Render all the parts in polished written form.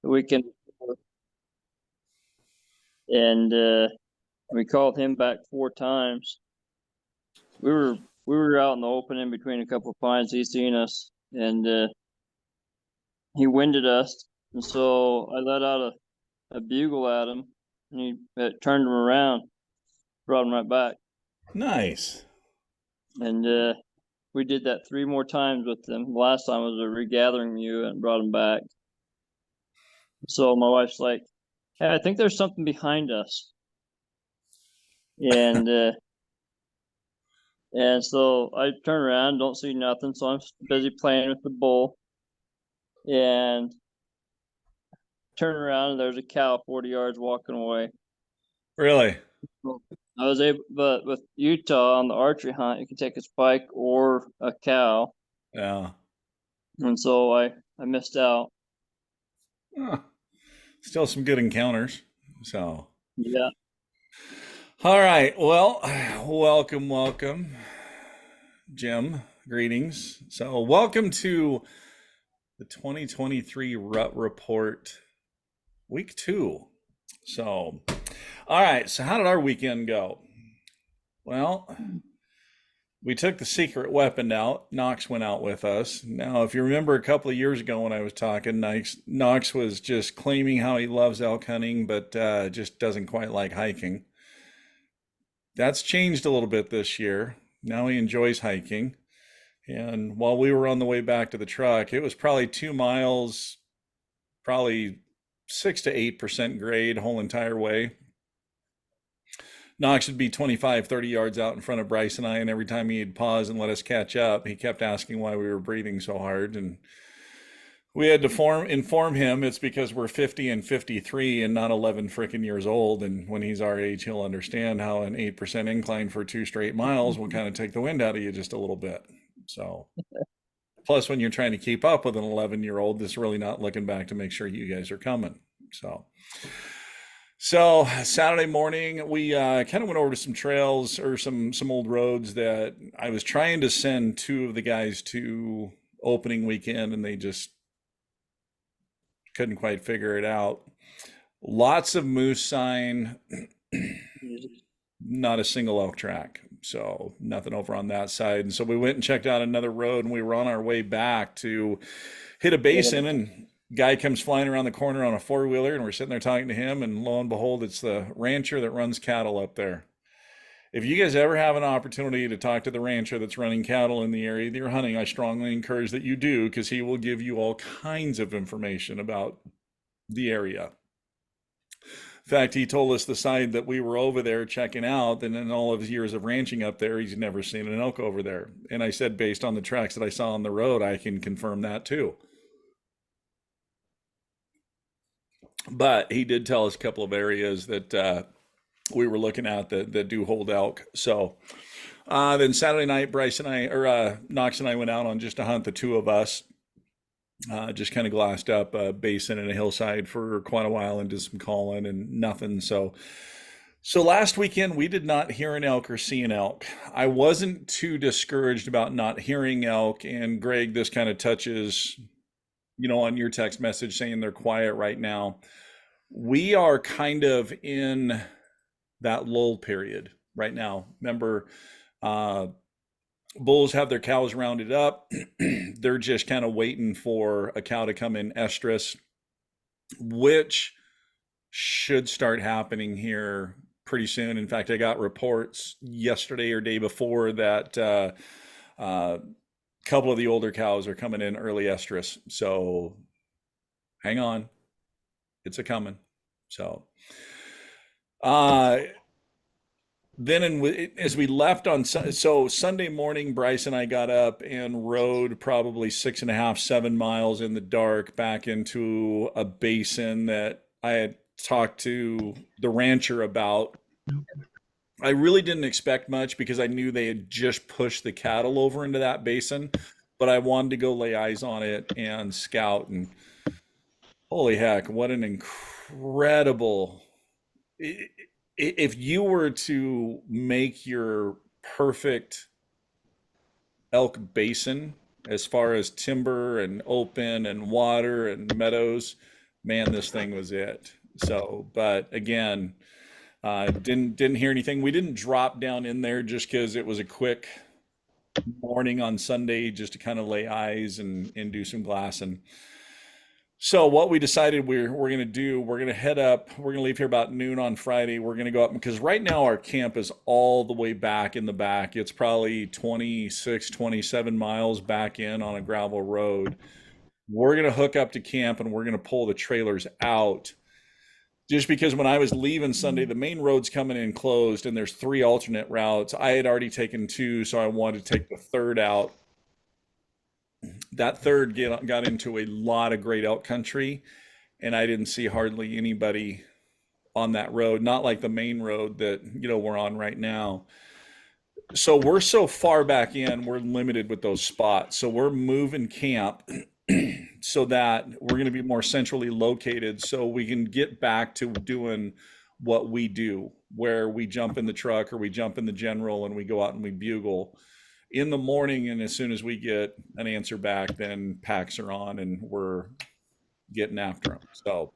the weekend before, and we called him back 4 times. We were out in the open in between a couple of pines. He seen us, and he winded us, and so I let out a bugle at him, and he turned him around, brought him right back, Nice. and we did that 3 more times with him. The last time was a regathering mew and brought him back. So my wife's like, "Hey, I think there's something behind us," and and so I turn around, don't see nothing, so I'm busy playing with the bull, and turn around and there's a cow 40 yards walking away. Really? I was able, but with Utah on the archery hunt, you can take a spike or a cow, Yeah. and so I missed out. Huh. Still some good encounters. So, Yeah. all right. Well, welcome, Jim. Greetings. So, welcome to the 2023 Rut Report, week 2. So, all right. So, how did our weekend go? Well, we took the secret weapon out. Knox went out with us. Now, if you remember a couple of years ago when I was talking, Knox was just claiming how he loves elk hunting, but just doesn't quite like hiking. That's changed a little bit this year. Now he enjoys hiking. And while we were on the way back to the truck, it was probably 2 miles, probably 6 to 8% grade whole entire way. Knox would be 25, 30 yards out in front of Bryce and I, and every time he'd pause and let us catch up, he kept asking why we were breathing so hard. And we had to inform him it's because we're 50 and 53 and not 11 freaking years old. And when he's our age, he'll understand how an 8% incline for 2 straight miles will kind of take the wind out of you just a little bit. So, plus, when you're trying to keep up with an 11-year-old that's really not looking back to make sure you guys are coming. So Saturday morning, we kind of went over to some trails or some old roads that I was trying to send 2 of the guys to opening weekend, and they just couldn't quite figure it out. Lots of moose sign, not a single elk track. So nothing over on that side. And so we went and checked out another road, and we were on our way back to hit a basin, and guy comes flying around the corner on a 4-wheeler, and we're sitting there talking to him, and lo and behold, it's the rancher that runs cattle up there. If you guys ever have an opportunity to talk to the rancher that's running cattle in the area that you're hunting, I strongly encourage that you do, because he will give you all kinds of information about the area. In fact, he told us the side that we were over there checking out, and in all of his years of ranching up there, he's never seen an elk over there. And I said, based on the tracks that I saw on the road, I can confirm that too. But he did tell us a couple of areas that we were looking at that do hold elk. So then Saturday night, Bryce and I, or Knox and I, went out on just a hunt, the 2 of us. Just kind of glassed up a basin and a hillside for quite a while and did some calling and nothing. So last weekend we did not hear an elk or see an elk. I wasn't too discouraged about not hearing elk. And Greg, this kind of touches, on your text message saying they're quiet right now. We are kind of in that lull period right now. Remember, bulls have their cows rounded up. They're just kind of waiting for a cow to come in estrus, which should start happening here pretty soon. In fact, I got reports yesterday or day before that a couple of the older cows are coming in early estrus. So hang on, it's a coming. So then as we left on Sunday morning, Bryce and I got up and rode probably 6.5, 7 miles in the dark back into a basin that I had talked to the rancher about. I really didn't expect much because I knew they had just pushed the cattle over into that basin, but I wanted to go lay eyes on it and scout. And holy heck, what an incredible! If you were to make your perfect elk basin as far as timber and open and water and meadows, man, this thing was it. So, but again, didn't hear anything. We didn't drop down in there just because it was a quick morning on Sunday, just to kind of lay eyes and do some glassing. So what we decided we're going to do, we're going to head up. We're going to leave here about noon on Friday. We're going to go up because right now our camp is all the way back in the back. It's probably 26, 27 miles back in on a gravel road. We're going to hook up to camp and we're going to pull the trailers out. Just because when I was leaving Sunday, the main road's coming in closed and there's 3 alternate routes. I had already taken 2, so I wanted to take the third out. That third got into a lot of great elk country, and I didn't see hardly anybody on that road, not like the main road that we're on right now. So we're so far back in, we're limited with those spots. So we're moving camp so that we're going to be more centrally located so we can get back to doing what we do, where we jump in the truck or we jump in the general and we go out and we bugle in the morning, and as soon as we get an answer back, then packs are on and we're getting after them. So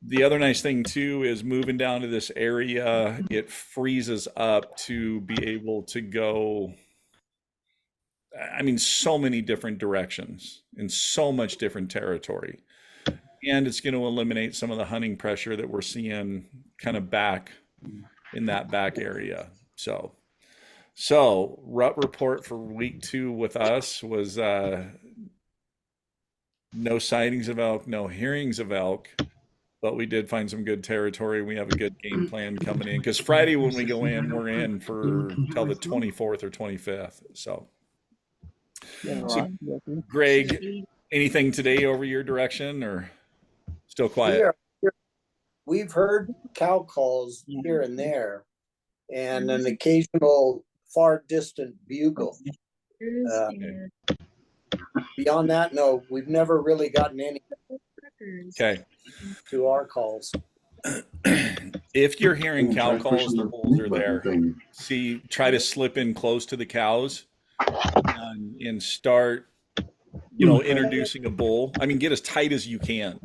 the other nice thing too is moving down to this area, it freezes up to be able to go, I mean, so many different directions in so much different territory. And it's going to eliminate some of the hunting pressure that we're seeing kind of back in that back area. So, Rut Report for week 2 with us was no sightings of elk, no hearings of elk, but we did find some good territory. We have a good game plan coming in because Friday when we go in, we're in for till the 24th or 25th. So Greg, anything today over your direction or still quiet? We've heard cow calls here and there, and an occasional far distant bugle. Beyond that, no, we've never really gotten any to our calls. If you're hearing cow calls, the bulls are there. See, try to slip in close to the cows and start, introducing a bull. I mean, get as tight as you can.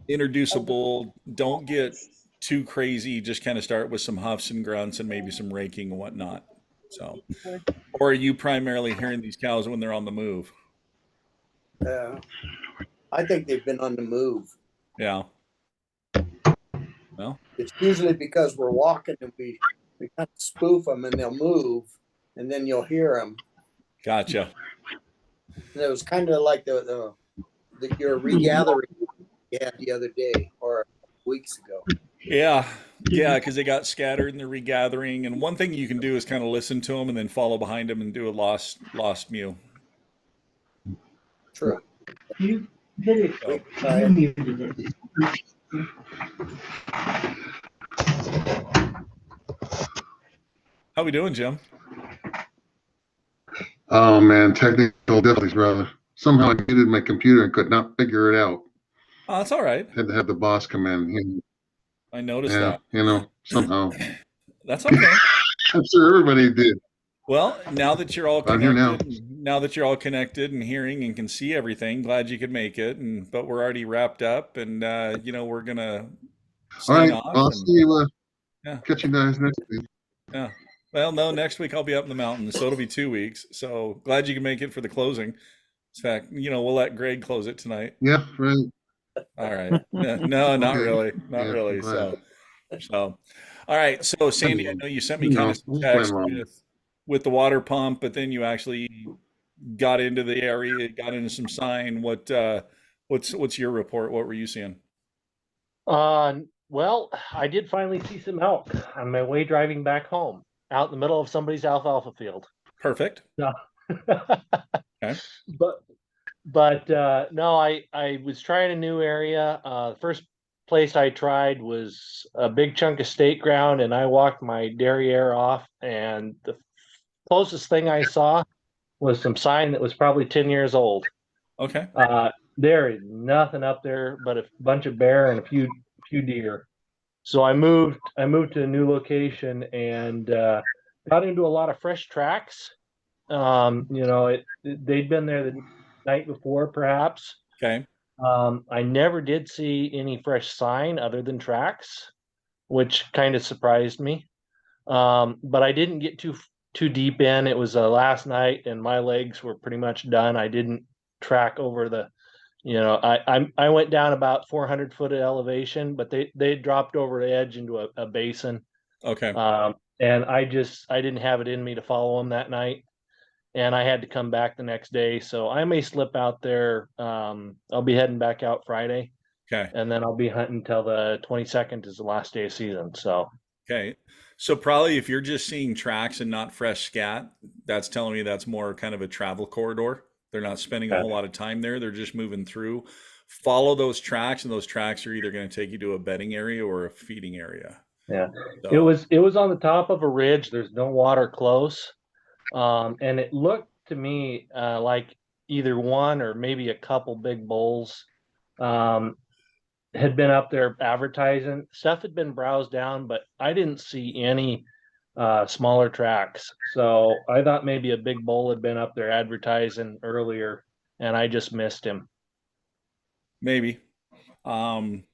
Introduce a bull. Don't get too crazy. Just kind of start with some huffs and grunts and maybe some raking and whatnot. So, or are you primarily hearing these cows when they're on the move? I think they've been on the move. Yeah. Well, it's usually because we're walking and we kind of spoof them and they'll move, and then you'll hear them. Gotcha. And it was kind of like the your regathering you had the other day or weeks ago. Yeah, because they got scattered and they're regathering. And one thing you can do is kind of listen to them and then follow behind them and do a lost mew. True. You did it. How we doing, Jim? Oh man, technical difficulties, brother. Somehow I muted my computer and could not figure it out. Oh, that's all right. Had to have the boss come in. I noticed that. Somehow. That's okay. I'm sure everybody did. Well, now that you're all I'm here now. Connected and hearing and can see everything, glad you could make it. But we're already wrapped up, and we're gonna sign off. I'll see you. Yeah. Catch you guys next week. Yeah. Well, no, next week I'll be up in the mountains, so it'll be 2 weeks. So glad you can make it for the closing. In fact, we'll let Greg close it tonight. Yeah, right. All right. No, not really. Not really. So, all right. So, Sandy, I know you sent me kind of some text with the water pump, but then you actually got into the area, got into some sign. What's your report? What were you seeing? Well, I did finally see some elk on my way driving back home, out in the middle of somebody's alfalfa field. Perfect. No. Okay. But no, I was trying a new area. The first place I tried was a big chunk of state ground, and I walked my derriere off, and the closest thing I saw was some sign that was probably 10 years old. Okay. There is nothing up there but a bunch of bear and a few deer. So I moved to a new location and got into a lot of fresh tracks. They'd been there the night before, perhaps. Okay. I never did see any fresh sign other than tracks, which kind of surprised me. But I didn't get too deep in. It was last night, and my legs were pretty much done. I didn't track over the, I went down about 400 foot of elevation, but they dropped over the edge into a basin. Okay. And I didn't have it in me to follow them that night, and I had to come back the next day. So I may slip out there. I'll be heading back out Friday, Okay. and then I'll be hunting till the 22nd is the last day of season. So Okay. So probably if you're just seeing tracks and not fresh scat, that's telling me that's more kind of a travel corridor. They're not spending a whole lot of time there. They're just moving through. Follow those tracks, and those tracks are either going to take you to a bedding area or a feeding area. yeah, So, it was on the top of a ridge. There's no water close. And it looked to me like either one or maybe a couple big bulls um, had been up there advertising. Stuff had been browsed down, but I didn't see any smaller tracks. So I thought maybe a big bull had been up there advertising earlier, and I just missed him. maybe. Um,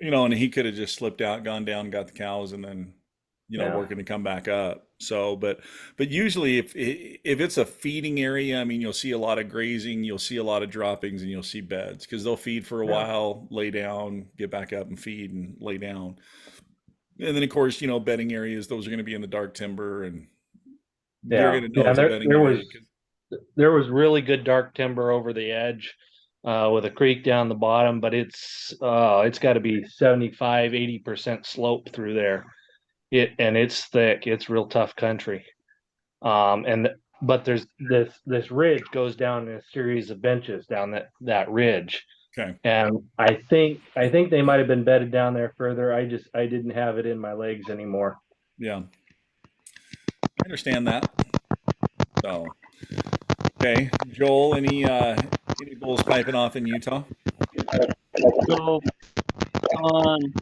and he could have just slipped out, gone down, got the cows, and then, Yeah. working to come back up. So, but usually if it's a feeding area, I mean, you'll see a lot of grazing, you'll see a lot of droppings, and you'll see beds because they'll feed for a while, lay down, get back up and feed and lay down. And then of course, bedding areas, those are going to be in the dark timber, and you're Yeah, going to know yeah. it's a bedding area. There was really good dark timber over the edge with a creek down the bottom, but it's got to be 75-80% slope through there. It's thick. It's real tough country. But there's this ridge goes down in a series of benches down that ridge. Okay. And I think they might have been bedded down there further. I didn't have it in my legs anymore. Yeah. I understand that. So, okay, Joel, any bulls piping off in Utah? So on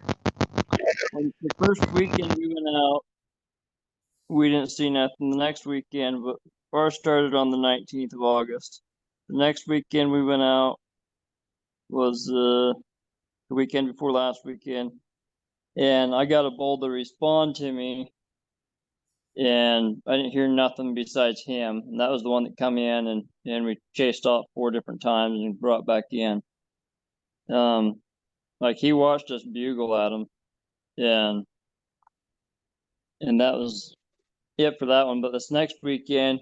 the first weekend we went out, we didn't see nothing. The next weekend, but ours started on the 19th of August. The next weekend we went out was the weekend before last weekend, and I got a bull to respond to me, and I didn't hear nothing besides him, and that was the one that come in, and we chased off 4 different times and brought back in. Like he watched us bugle at him, and that was it for that one. But this next weekend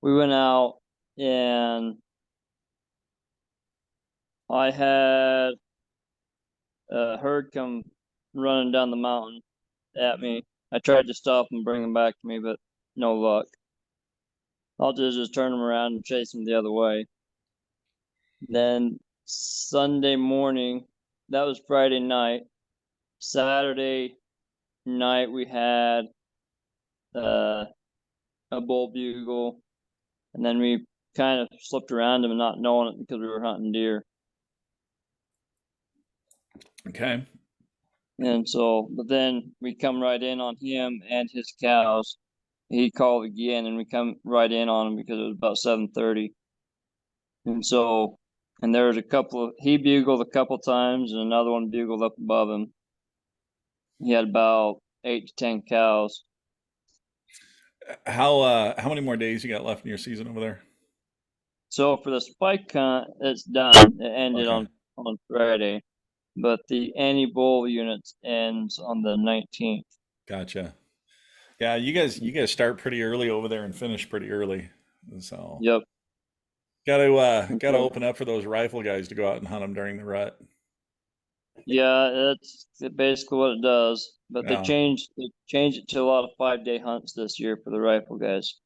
we went out, and I had a herd come running down the mountain at me. I tried to stop and bring him back to me, but no luck. I'll just turn him around and chase him the other way. Then Sunday morning, that was Friday night. Saturday night we had a bull bugle, and then we kind of slipped around him and not knowing it because we were hunting deer. Okay. And so, but then we come right in on him and his cows. He called again, and we come right in on him because it was about 7:30. And so, and there was he bugled a couple times, and another one bugled up above him. He had about 8 to 10 cows. How many more days you got left in your season over there? So for the spike hunt, it's done. It ended Okay. on Friday, but the anti-bull units ends on the 19th. Gotcha. Yeah, you guys start pretty early over there and finish pretty early. So Yep. gotta open up for those rifle guys to go out and hunt them during the rut. Yeah, that's basically what it does. But Yeah. they changed it to a lot of 5-day hunts this year for the rifle guys.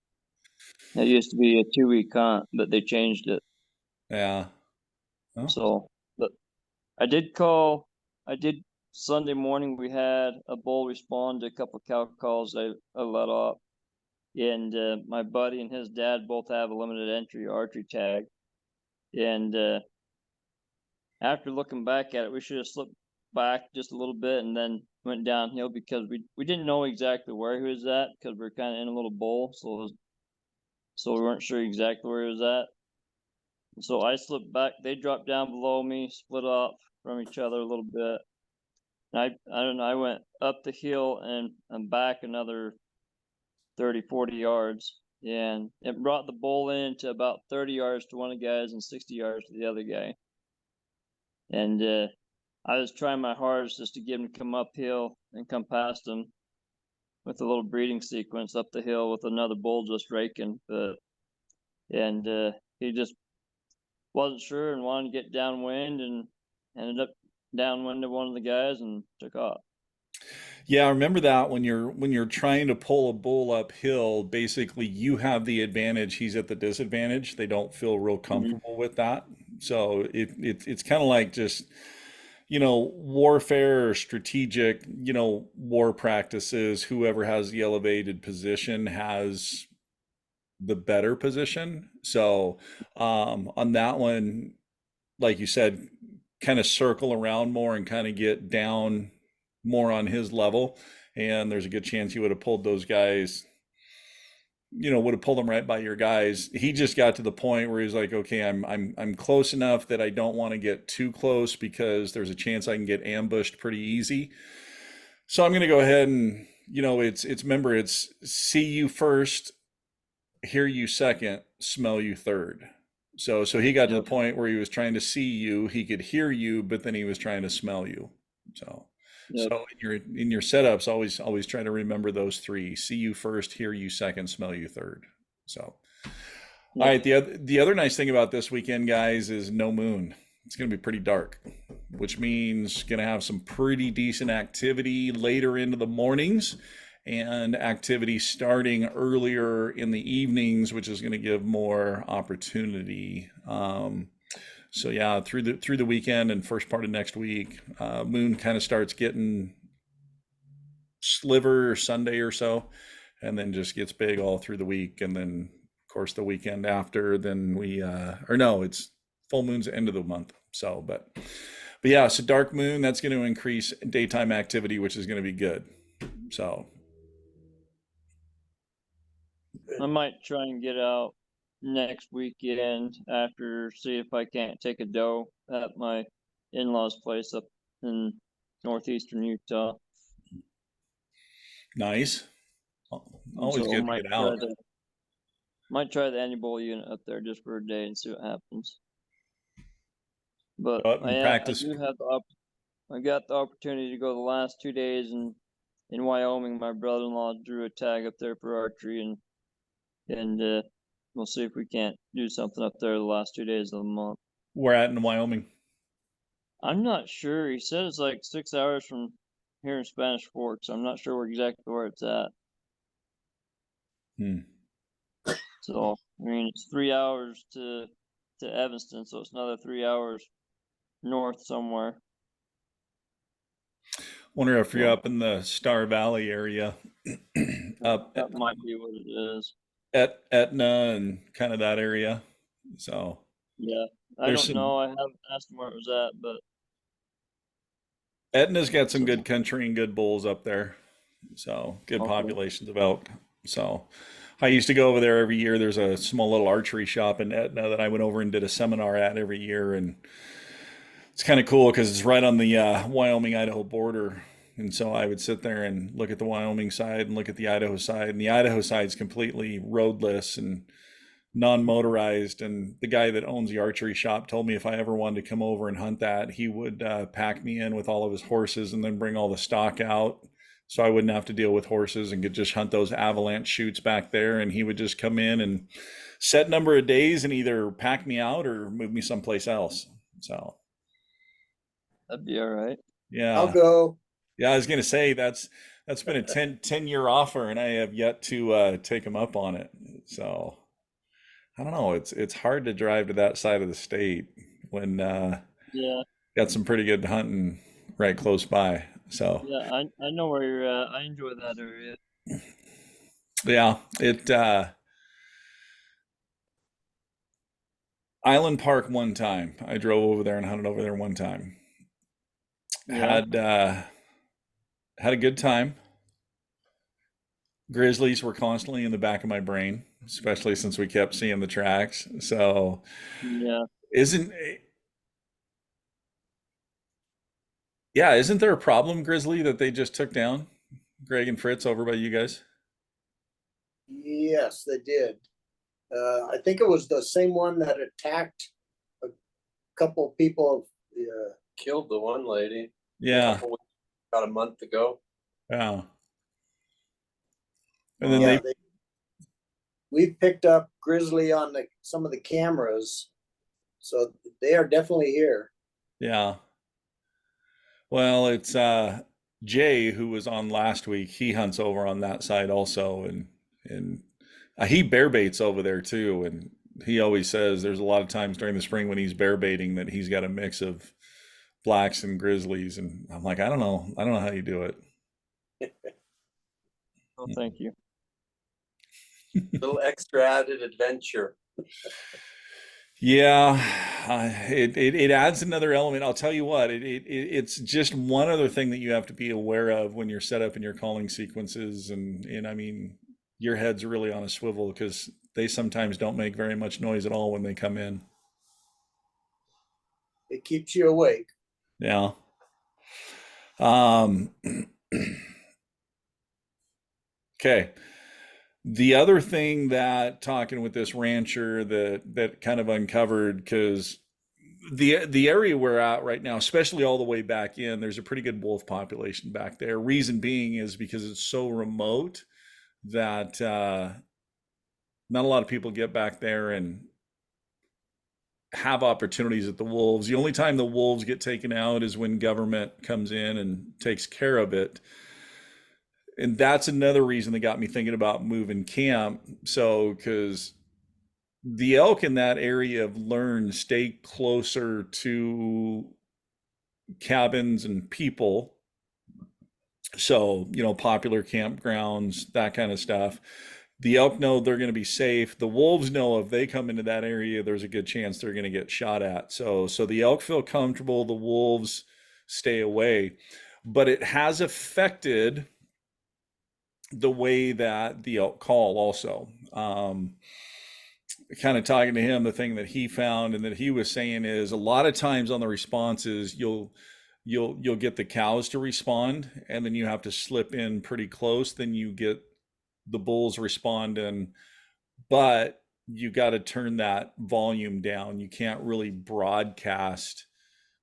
It used to be a 2-week hunt, but they changed it. Yeah. Well, So, but I did Sunday morning. We had a bull respond to a couple of cow calls I let off, and my buddy and his dad both have a limited entry archery tag, and after looking back at it, we should have slipped back just a little bit and then went downhill because we didn't know exactly where he was at because we are kind of in a little bowl, so we weren't sure exactly where he was at. So I slipped back. They dropped down below me, split off from each other a little bit. And I don't know. I went up the hill and back another 30, 40 yards, and it brought the bull in to about 30 yards to one of the guys and 60 yards to the other guy. And I was trying my hardest just to get him to come uphill and come past him with a little breeding sequence up the hill with another bull just raking, but he just wasn't sure and wanted to get downwind and ended up downwind of one of the guys and took off. Yeah, I remember that when you're trying to pull a bull uphill, basically you have the advantage, he's at the disadvantage. They don't feel real comfortable with that. So it's kind of like just, warfare or strategic, war practices. Whoever has the elevated position has the better position. So on that one, like you said, kind of circle around more and kind of get down more on his level. And there's a good chance you would have pulled those guys, would have pulled them right by your guys. He just got to the point where he's like, okay, I'm close enough that I don't want to get too close because there's a chance I can get ambushed pretty easy. So I'm going to go ahead and, it's see you first, hear you second, smell you third. So he got to the point where he was trying to see you, he could hear you, but then he was trying to smell you. So in your setups, always try to remember those three: see you first, hear you second, smell you third. So, all right. The other nice thing about this weekend, guys, is no moon. It's going to be pretty dark, which means going to have some pretty decent activity later into the mornings, and activity starting earlier in the evenings, which is going to give more opportunity. So yeah, through the weekend and first part of next week, moon kind of starts getting sliver Sunday or so, and then just gets big all through the week. And then of course the weekend after, then it's full moon's the end of the month. So, but yeah, so dark moon, that's going to increase daytime activity, which is going to be good. So I might try and get out next weekend after, see if I can't take a doe at my in-laws' place up in northeastern Utah. nice. Always So good to get out. Might try the anti-bull unit up there just for a day and see what happens. But Go up and I practice. do have I got the opportunity to go the last 2 days in Wyoming. My brother-in-law drew a tag up there for archery, and we'll see if we can't do something up there the last 2 days of the month. We're at in Wyoming. I'm not sure. He said it's like 6 hours from here in Spanish Fork, so I'm not sure exactly where it's at. So I mean, it's 3 hours to Evanston, so it's another 3 hours north somewhere. Wonder if you're up in the Star Valley area, up That might be what it is. at Etna and kind of that area. So Yeah, I there's don't know. I haven't asked him where it was at, but Etna's got some good country and good bulls up there. So good Okay. populations of elk. So I used to go over there every year. There's a small little archery shop in Etna that I went over and did a seminar at every year, and it's kind of cool because it's right on the Wyoming-Idaho border. And so I would sit there and look at the Wyoming side and look at the Idaho side. And the Idaho side is completely roadless and non-motorized. And the guy that owns the archery shop told me if I ever wanted to come over and hunt that, he would pack me in with all of his horses and then bring all the stock out. So I wouldn't have to deal with horses and could just hunt those avalanche chutes back there. And he would just come in and set number of days and either pack me out or move me someplace else. So that'd be all right. yeah. I'll go. Yeah, I was gonna say that's been a 10-year offer, and I have yet to take him up on it. So I don't know. It's hard to drive to that side of the state when Yeah, got some pretty good hunting right close by. So yeah, I know where you're at. I enjoy that area. yeah, it Island Park one time. I drove over there and hunted over there one time. Yeah. Had a good time. grizzlies were constantly in the back of my brain, especially since we kept seeing the tracks. So Yeah. isn't yeah, isn't there a problem, Grizzly, that they just took down Greg and Fritz over by you guys? Yes, they did. I think it was the same one that attacked a couple people. Killed the one lady Yeah, about a month ago. yeah. And then Yeah, they we picked up grizzly on some of the cameras, so they are definitely here. yeah. Well, it's Jay who was on last week. He hunts over on that side also, and he bear baits over there too. And he always says there's a lot of times during the spring when he's bear baiting that he's got a mix of blacks and grizzlies. And I'm like, I don't know how you do it. Oh, thank you. Little extra added adventure. Yeah, it adds another element. I'll tell you what, it's just one other thing that you have to be aware of when you're set up in your calling sequences, and I mean, your head's really on a swivel because they sometimes don't make very much noise at all when they come in. It keeps you awake. Yeah. Um, okay. The other thing that talking with this rancher that kind of uncovered, because the area we're at right now, especially all the way back in, there's a pretty good wolf population back there. Reason being is because it's so remote that not a lot of people get back there and have opportunities at the wolves. The only time the wolves get taken out is when government comes in and takes care of it. And that's another reason that got me thinking about moving camp. So, because the elk in that area have learned stay closer to cabins and people. So, popular campgrounds, that kind of stuff. The elk know they're going to be safe. The wolves know if they come into that area, there's a good chance they're going to get shot at. So the elk feel comfortable. The wolves stay away. But it has affected the way that the elk call also. Kind of talking to him, the thing that he found and that he was saying is a lot of times on the responses, you'll get the cows to respond, and then you have to slip in pretty close. Then you get the bulls responding, but you got to turn that volume down. You can't really broadcast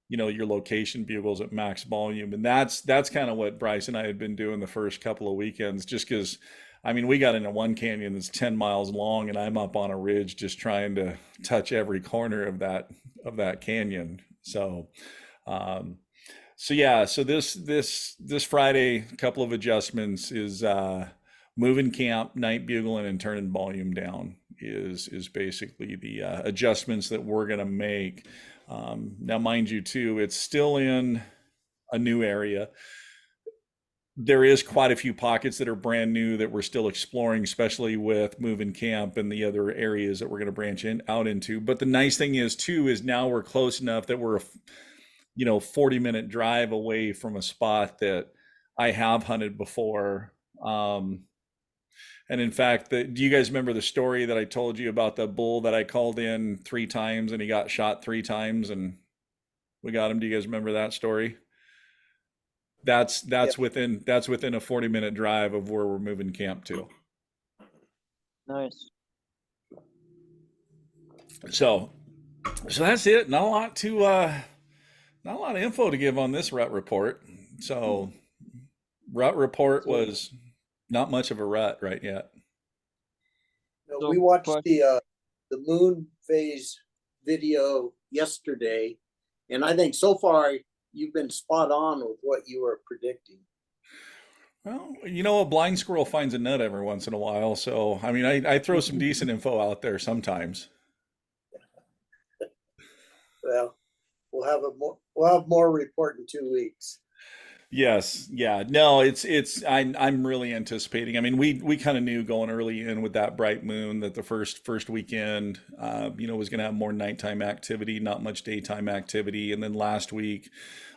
your location bugles at max volume. And that's kind of what Bryce and I had been doing the first couple of weekends, just because we got into one canyon that's 10 miles long, and I'm up on a ridge just trying to touch every corner of that canyon. So so this Friday, a couple of adjustments is moving camp, night bugling, and turning volume down is basically the adjustments that we're going to make. Now, mind you, too, it's still in a new area. There is quite a few pockets that are brand new that we're still exploring, especially with moving camp and the other areas that we're going to branch out into. But the nice thing is, too, is now we're close enough that we're 40-minute drive away from a spot that I have hunted before. And in fact, do you guys remember the story that I told you about the bull that I called in 3 times and he got shot 3 times and we got him? Do you guys remember that story? That's within a 40-minute drive of where we're moving camp to. Nice. So that's it. Not a lot of info to give on this Rut Report. So Rut Report was not much of a rut right yet. So we watched the moon phase video yesterday, and I think so far you've been spot on with what you were predicting. Well, a blind squirrel finds a nut every once in a while. So, I throw some decent info out there sometimes. Well, we'll have more report in 2 weeks. Yes, yeah. No, I'm really anticipating. I mean, we kind of knew going early in with that bright moon that the first weekend, was going to have more nighttime activity, not much daytime activity. And then last weekend,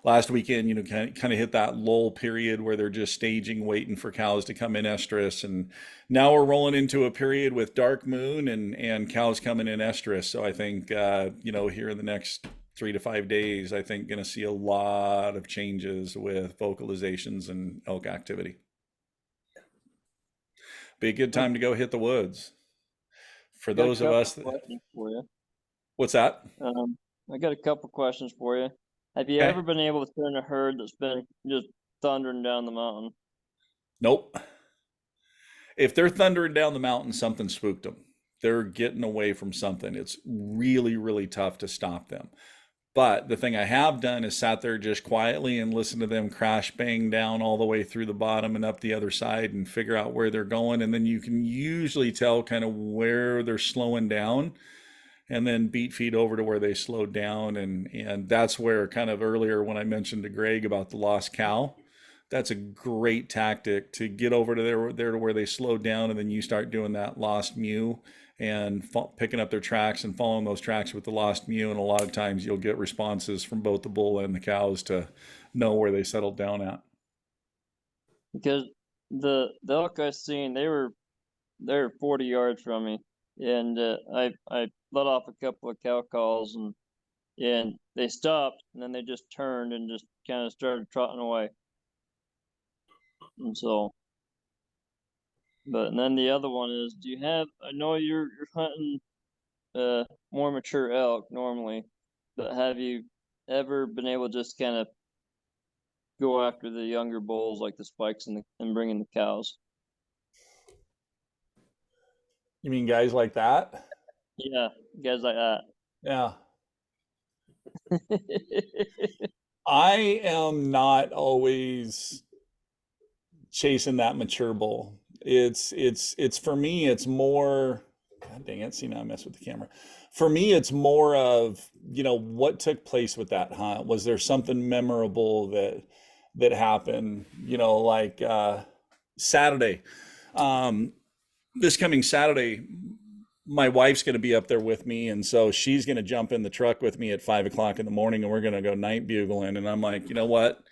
kind of hit that lull period where they're just staging, waiting for cows to come in estrus. And now we're rolling into a period with dark moon and cows coming in estrus. So I think, here in the next 3 to 5 days, I think going to see a lot of changes with vocalizations and elk activity. Be a good time to go hit the woods. For those of us that, questions for you. What's that? I got a couple questions for you. Have you Okay. ever been able to turn a herd that's been just thundering down the mountain? Nope. If they're thundering down the mountain, something spooked them. They're getting away from something. It's really, really tough to stop them. But the thing I have done is sat there just quietly and listen to them crash bang down all the way through the bottom and up the other side and figure out where they're going. And then you can usually tell kind of where they're slowing down and then beat feet over to where they slowed down. And that's where kind of earlier when I mentioned to Greg about the lost cow, that's a great tactic to get over to there to where they slowed down. And then you start doing that lost mew and picking up their tracks and following those tracks with the lost mew. And a lot of times you'll get responses from both the bull and the cows to know where they settled down at. Because the elk I seen, they're 40 yards from me, and I let off a couple of cow calls, and they stopped, and then they just turned and just kind of started trotting away. And so, and then the other one is, I know you're hunting more mature elk normally, but have you ever been able to just kind of go after the younger bulls like the spikes and bring in the cows? You mean guys like that? Yeah, guys like that. Yeah. I am not always chasing that mature bull. It's for me, it's more, God dang it, see now I mess with the camera. For me, it's more of, what took place with that hunt. Was there something memorable that happened, like Saturday. This coming Saturday, my wife's going to be up there with me, and so she's going to jump in the truck with me at 5 o'clock in the morning, and we're going to go night bugling. And I'm like, you know what?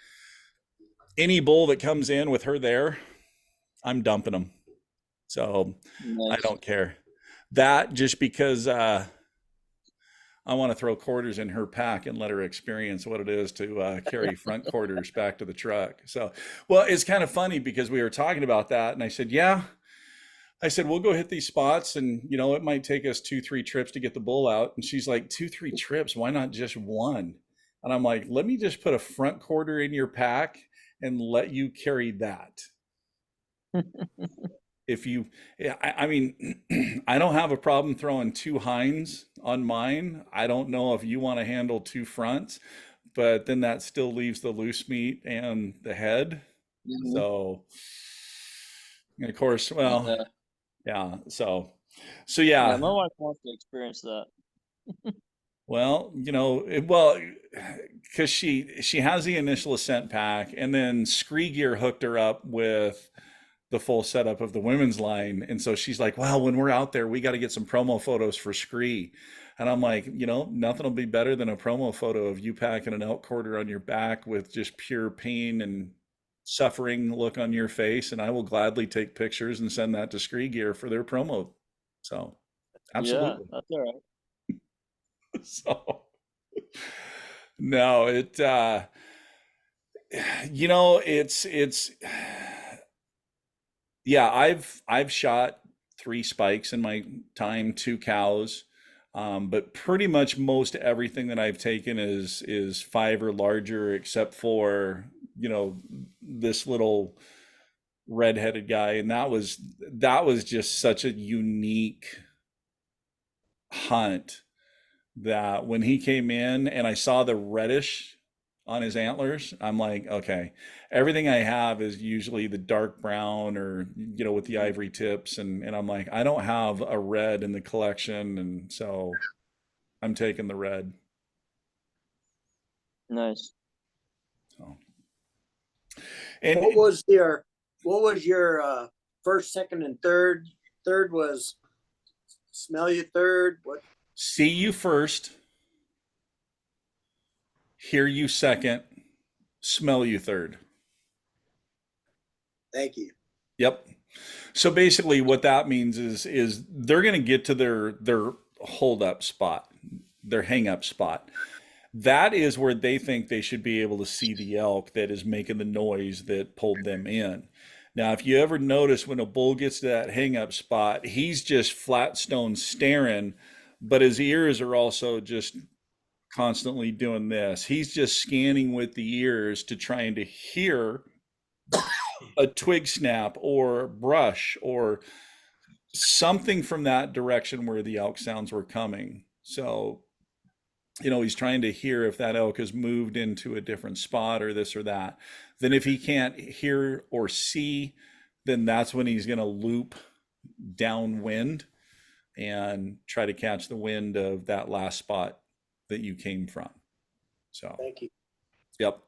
Any bull that comes in with her there, I'm dumping them. So Nice. I don't care. That just because I want to throw quarters in her pack and let her experience what it is to carry front quarters back to the truck. So, well, it's kind of funny because we were talking about that, and I said, yeah. I said, we'll go hit these spots, and it might take us 2-3 trips to get the bull out. And she's like, 2-3 trips? Why not just one? And I'm like, let me just put a front quarter in your pack and let you carry that. I mean, I don't have a problem throwing 2 hinds on mine. I don't know if you want to handle 2 fronts, but then that still leaves the loose meat and the head. Mhm. So, and of course, well, yeah. So yeah. Yeah, my wife wants to experience that. Well, because she has the initial ascent pack, and then Scree Gear hooked her up with the full setup of the women's line, and so she's like, "Well, when we're out there, we got to get some promo photos for Scree." And I'm like, nothing will be better than a promo photo of you packing an elk quarter on your back with just pure pain and suffering look on your face, and I will gladly take pictures and send that to Scree Gear for their promo. So, absolutely. Yeah, that's all right. So, no, it's yeah, I've shot 3 spikes in my time, 2 cows. But pretty much most everything that I've taken is 5 or larger, except for, this little redheaded guy. And that was just such a unique hunt that when he came in and I saw the reddish on his antlers, I'm like, okay, everything I have is usually the dark brown or, with the ivory tips. And I'm like, I don't have a red in the collection. And so I'm taking the red. Nice. So, And what was your first, second, and third? Third was smell you third. What? see you first, hear you second, smell you third. Thank you. Yep. So basically what that means is they're going to get to their hold up spot, their hang up spot. That is where they think they should be able to see the elk that is making the noise that pulled them in. Now, if you ever notice when a bull gets to that hang up spot, he's just flat stone staring, but his ears are also just constantly doing this. He's just scanning with the ears to trying to hear a twig snap or brush or something from that direction where the elk sounds were coming. So, he's trying to hear if that elk has moved into a different spot or this or that. Then if he can't hear or see, then that's when he's going to loop downwind and try to catch the wind of that last spot that you came from. So, Thank you. yep.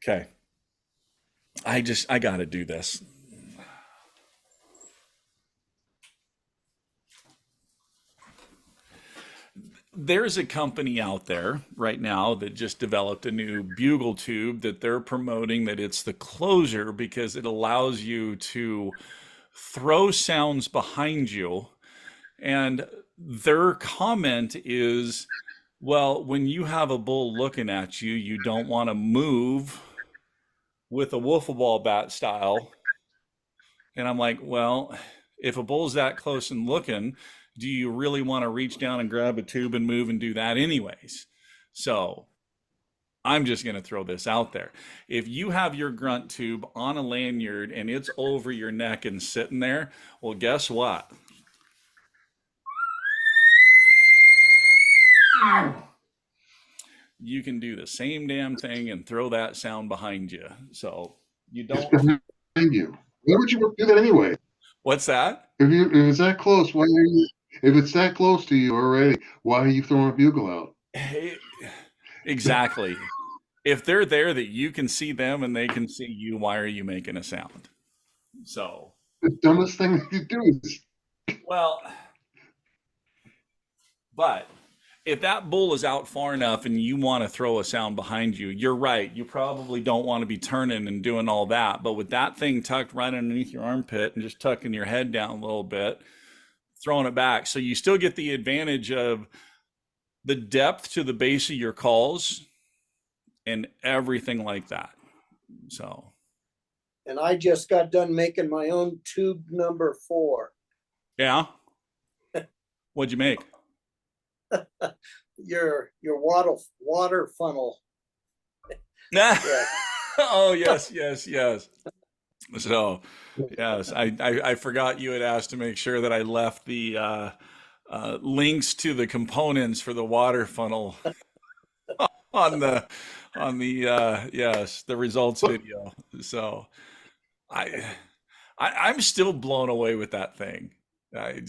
Okay. I got to do this. There's a company out there right now that just developed a new bugle tube that they're promoting that it's the closer because it allows you to throw sounds behind you. And their comment is, well, when you have a bull looking at you, you don't want to move with a wiffle ball bat style. And I'm like, well, if a bull's that close and looking, do you really want to reach down and grab a tube and move and do that anyways? So I'm just going to throw this out there. If you have your grunt tube on a lanyard and it's over your neck and sitting there, well, guess what? You can do the same damn thing and throw that sound behind you. So you don't. Behind you. Why would you do that anyway? What's that? If it's that close, why are you? If it's that close to you already, why are you throwing a bugle out? Exactly. If they're there that you can see them and they can see you, why are you making a sound? So The dumbest thing you do is. well, but if that bull is out far enough and you want to throw a sound behind you, you're right. You probably don't want to be turning and doing all that. But with that thing tucked right underneath your armpit and just tucking your head down a little bit, throwing it back. So you still get the advantage of the depth to the base of your calls and everything like that. So. And I just got done making my own tube number 4. Yeah. What'd you make? Your water funnel. Yeah. Oh, yes. So, yes, I forgot you had asked to make sure that I left the links to the components for the water funnel on the yes, the results video. So I'm still blown away with that thing. I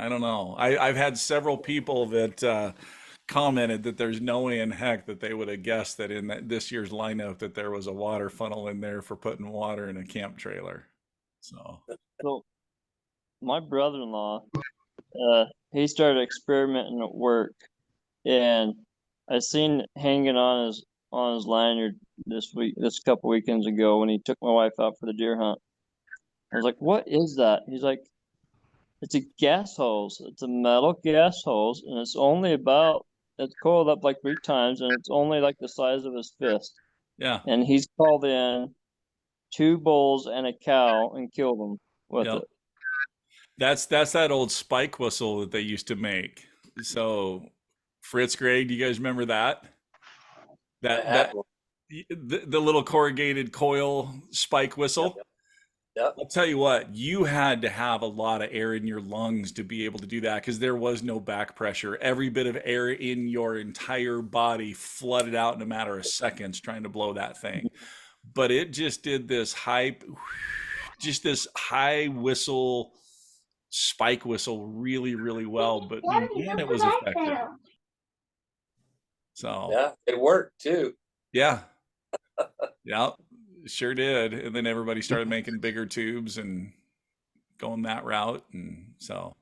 don't know. I've had several people that commented that there's no way in heck that they would have guessed that in this year's lineup that there was a water funnel in there for putting water in a camp trailer. So my brother-in-law, he started experimenting at work, and I seen hanging on his lanyard this couple weekends ago when he took my wife out for the deer hunt. I was like, "What is that?" He's like, "It's a gas hose. It's a metal gas hose, and it's coiled up like 3 times, and it's only like the size of his fist." yeah, And he's called in 2 bulls and a cow and killed them with Yep. it. That's that old spike whistle that they used to make. So Fritz, Greg, do you guys remember that? That the little corrugated coil spike whistle. Yep. I'll tell you what, you had to have a lot of air in your lungs to be able to do that because there was no back pressure. Every bit of air in your entire body flooded out in a matter of seconds trying to blow that thing. But it just did this high whistle, spike whistle really, really well. But man, it was effective. So yeah, it worked too. yeah. Yep, sure did. And then everybody started making bigger tubes and going that route. And so,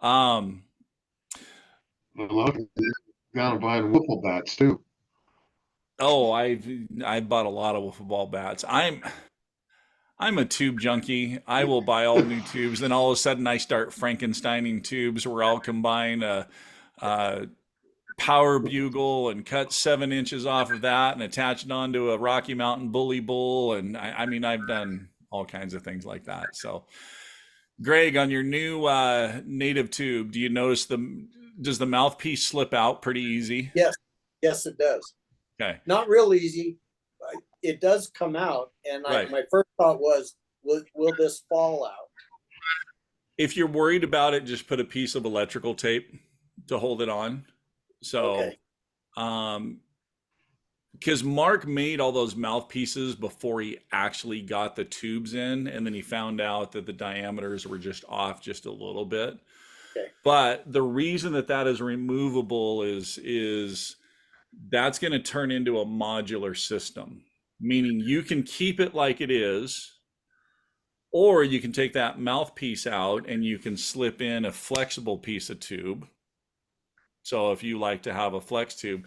um, A lot of people down buying wiffle bats too. oh, I bought a lot of wiffle ball bats. I'm a tube junkie. I will buy all new tubes. Then all of a sudden I start Frankensteining tubes where I'll combine a power bugle and cut 7 inches off of that and attach it onto a Rocky Mountain bully bull. And I mean, I've done all kinds of things like that. So Greg, on your new native tube, do you notice does the mouthpiece slip out pretty easy? Yes, yes, it does. Okay. Not real easy. But it does come out, and Right. my first thought was, will this fall out? If you're worried about it, just put a piece of electrical tape to hold it on. So, Okay. Because Mark made all those mouthpieces before he actually got the tubes in, and then he found out that the diameters were just off just a little bit. Okay. But the reason that is removable is that's going to turn into a modular system, meaning you can keep it like it is, or you can take that mouthpiece out and you can slip in a flexible piece of tube. So if you like to have a flex tube,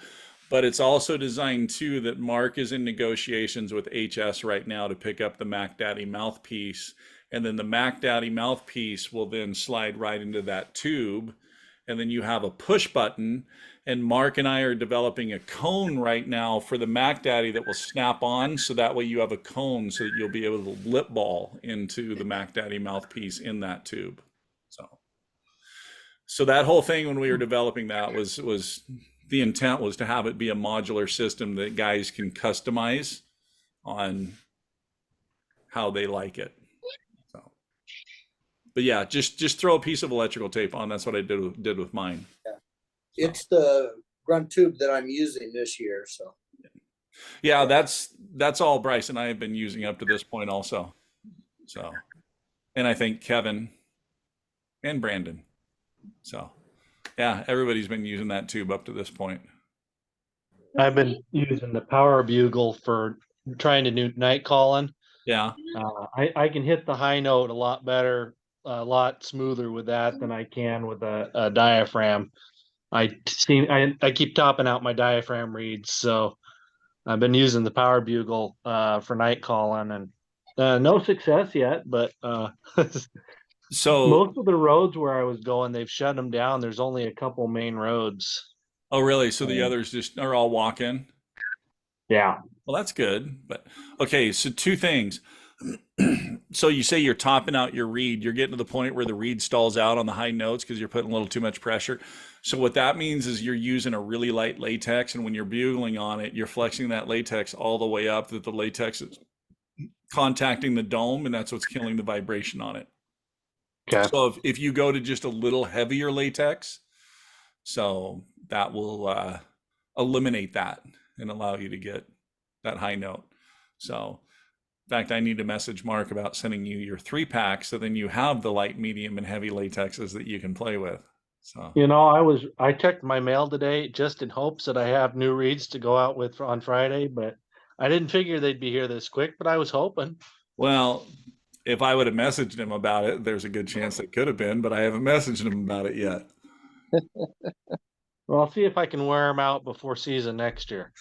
but it's also designed too that Mark is in negotiations with HS right now to pick up the Mac Daddy mouthpiece. And then the Mac Daddy mouthpiece will then slide right into that tube. And then you have a push button. And Mark and I are developing a cone right now for the Mac Daddy that will snap on. So that way you have a cone so that you'll be able to lip ball into the Mac Daddy mouthpiece in that tube. So that whole thing when we were developing that was the intent was to have it be a modular system that guys can customize on how they like it. So, but yeah, just throw a piece of electrical tape on. That's what I did with mine. Yeah. It's the grunt tube that I'm using this year. So yeah, that's all Bryce and I have been using up to this point also. So, and I think Kevin and Brandon. So yeah, everybody's been using that tube up to this point. I've been using the power bugle for trying to do night calling. Yeah. I can hit the high note a lot better, a lot smoother with that than I can with a diaphragm. I keep topping out my diaphragm reeds, so I've been using the power bugle for night calling, and no success yet. But so most of the roads where I was going, they've shut them down. There's only a couple main roads. Oh, really? So the others just are all walk-in? Yeah. Well, that's good. But okay, so two things. So you say you're topping out your reed. You're getting to the point where the reed stalls out on the high notes because you're putting a little too much pressure. So what that means is you're using a really light latex, and when you're bugling on it, you're flexing that latex all the way up that the latex is contacting the dome, and that's what's killing the vibration on it. Okay. So if you go to just a little heavier latex, so that will eliminate that and allow you to get that high note. So in fact, I need to message Mark about sending you your 3-pack so then you have the light, medium, and heavy latexes that you can play with. So I checked my mail today just in hopes that I have new reeds to go out with on Friday, but I didn't figure they'd be here this quick, but I was hoping. Well, if I would have messaged him about it, there's a good chance it could have been, but I haven't messaged him about it yet. Well, I'll see if I can wear them out before season next year.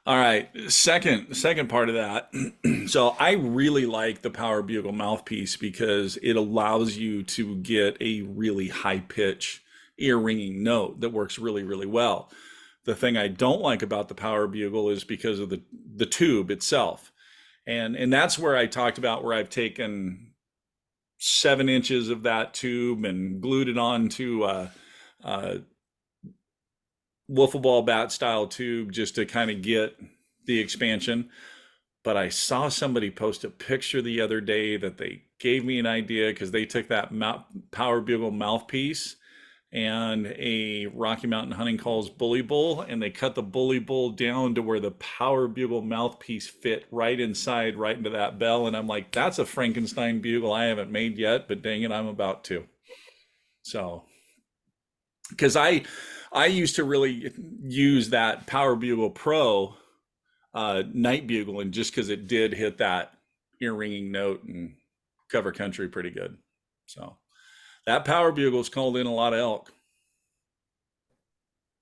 All right. Second part of that. So I really like the Power Bugle mouthpiece because it allows you to get a really high pitch ear ringing note that works really, really well. The thing I don't like about the Power Bugle is because of the tube itself. And that's where I talked about where I've taken 7 inches of that tube and glued it onto a wiffle ball bat style tube just to kind of get the expansion. But I saw somebody post a picture the other day that they gave me an idea because they took that Power Bugle mouthpiece and a Rocky Mountain Hunting Calls bully bull, and they cut the bully bull down to where the Power Bugle mouthpiece fit right inside, right into that bell. And I'm like, that's a Frankenstein bugle I haven't made yet, but dang it, I'm about to. So, because I used to really use that Power Bugle Pro night bugling just because it did hit that ear ringing note and cover country pretty good. So that power bugle's called in a lot of elk.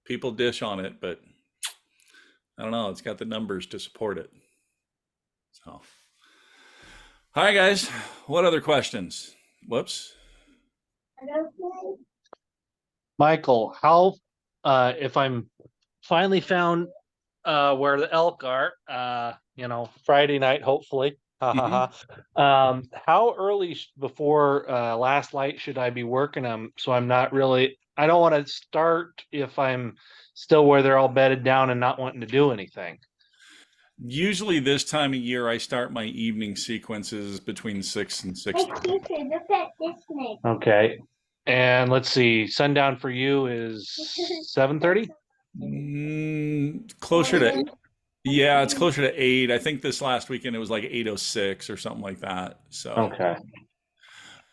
People dish on it, but I don't know. It's got the numbers to support it. So, all right, guys. What other questions? Whoops. Michael, how, if I'm finally found where the elk are, Friday night, hopefully. Ha ha ha. How early before last light should I be working them? So I'm not really, I don't want to start if I'm still where they're all bedded down and not wanting to do anything. Usually this time of year, I start my evening sequences between 6 and 6:30. Okay. And let's see, sundown for you is 7:30? Closer to, yeah, it's closer to 8. I think this last weekend it was like 8:06 or something like that. So, okay.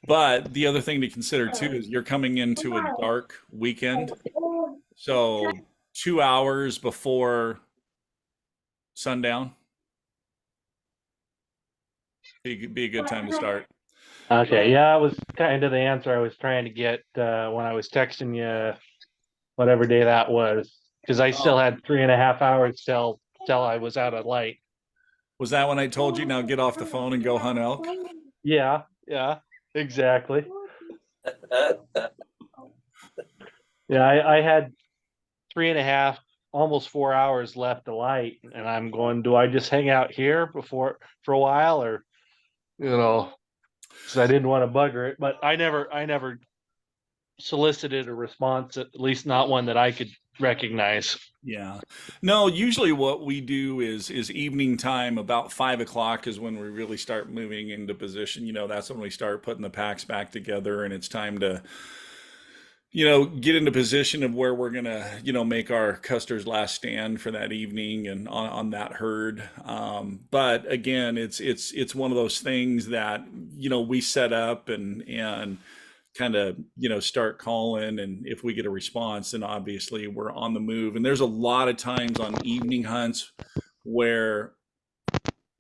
But the other thing to consider too is you're coming into a dark weekend. So 2 hours before sundown be a good time to start. Okay, yeah, that was kind of the answer I was trying to get when I was texting you, whatever day that was, because I still had 3.5 hours till I was out of light. Was that when I told you now get off the phone and go hunt elk? Yeah, exactly. Yeah, I had 3.5, almost 4 hours left of light, and I'm going, do I just hang out here for a while, or because I didn't want to bugger it, but I never solicited a response, at least not one that I could recognize. Yeah, no, usually what we do is evening time, about 5 o'clock is when we really start moving into position. That's when we start putting the packs back together, and it's time to get into position of where we're gonna make our Custer's last stand for that evening and on that herd. But again, it's one of those things that we set up and kind of start calling, and if we get a response, then obviously we're on the move. And there's a lot of times on evening hunts where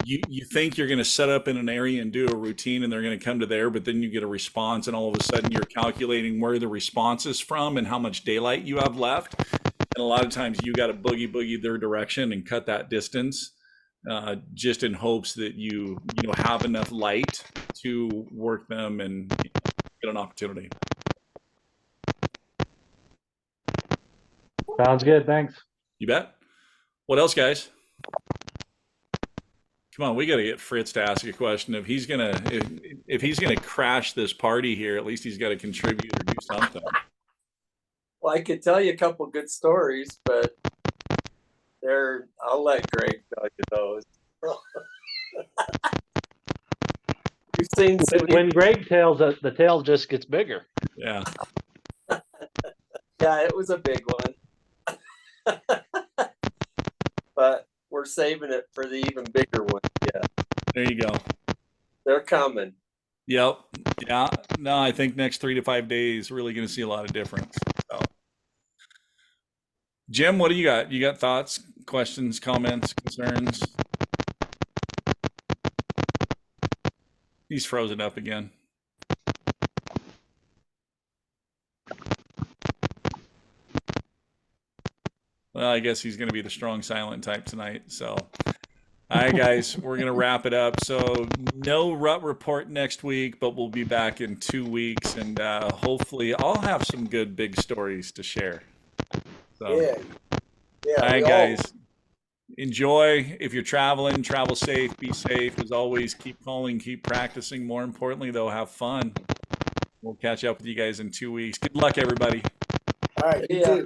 you think you're going to set up in an area and do a routine and they're going to come to there, but then you get a response and all of a sudden you're calculating where the response is from and how much daylight you have left. And a lot of times you got to boogie their direction and cut that distance, just in hopes that you have enough light to work them and get an opportunity. Sounds good. Thanks. You bet. What else, guys? Come on, we got to get Fritz to ask a question. If he's gonna crash this party here, at least he's got to contribute or do something. Well, I could tell you a couple good stories, but I'll let Greg tell you those. You've seen when Greg tails, the tail just gets bigger. Yeah. Yeah, it was a big one. But we're saving it for the even bigger one. Yeah. There you go. They're coming. Yep. Yeah. No, I think next 3 to 5 days, really going to see a lot of difference. So. Jim, what do you got? You got thoughts, questions, comments, concerns? He's frozen up again. Well, I guess he's going to be the strong silent type tonight. So, all right, guys, we're going to wrap it up. So, no Rut Report next week, but we'll be back in 2 weeks. And hopefully I'll have some good big stories to share. So, Yeah. All right, guys. Enjoy. If you're traveling, travel safe, be safe. As always, keep calling, keep practicing. More importantly, though, have fun. We'll catch up with you guys in 2 weeks. Good luck, everybody. All right, you too.